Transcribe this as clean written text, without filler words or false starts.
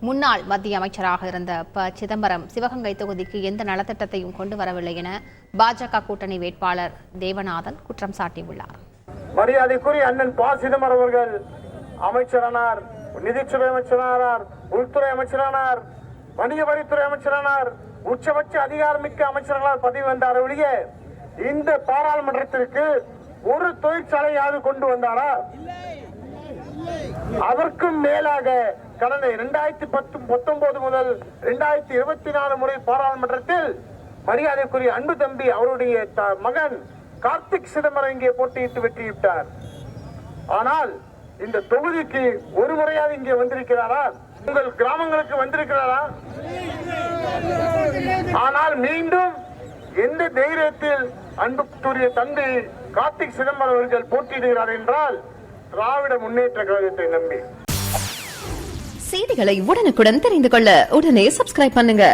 முன்னாள் மத்திய அமைச்சராக இருந்த சிதம்பரம் சிவகங்கை தொகுதிக்கு எந்த நலத்திட்டத்தையும் கொண்டு வரவில்லை என பாஜக கூட்டணி வேட்பாளர் தேவநாதன் குற்றம் சாட்டியுள்ளார். மரியாதைக்குரிய அண்ணன் சிதம்பரம் அவர்கள் அமைச்சரானார், நிதித்துறை அமைச்சரானார், உள்துறை அமைச்சரானார், வணிக வரித்துறை அமைச்சரானார், உச்சபட்ச அதிகாரமிக்க அமைச்சர்களால் பதவி வந்தார் ஒழிய இந்த பாராளுமன்றத்திற்கு ஒரு தொழிற்சாலையாவது கொண்டு வந்தாரா? அதற்கும் மேலாக கடந்த 2019 முதல் 2024 முறை பாராளுமன்றத்தில் மரியாதைக்குரிய அன்பு தம்பி அவருடைய மகன் கார்த்திக் சிதம்பரம் இங்கே போட்டியிட்டு வெற்றியிட்டார். ஆனால் இந்த தொகுதிக்கு ஒரு முறையாவது இங்கே வந்திருக்கிறாரா? உங்கள் கிராமங்களுக்கு வந்திருக்கிறாரா? ஆனால் மீண்டும் எந்த தைரியத்தில் அன்புக்குரிய தம்பி கார்த்திக் சிதம்பரம் அவர்கள் போட்டியிடுகிறார் என்றால் திராவிட முன்னேற்ற கழகத்தை நம்பி. செய்திகளை உடனுக்குடன் தெரிந்து கொள்ள உடனே சப்ஸ்கிரைப் பண்ணுங்க.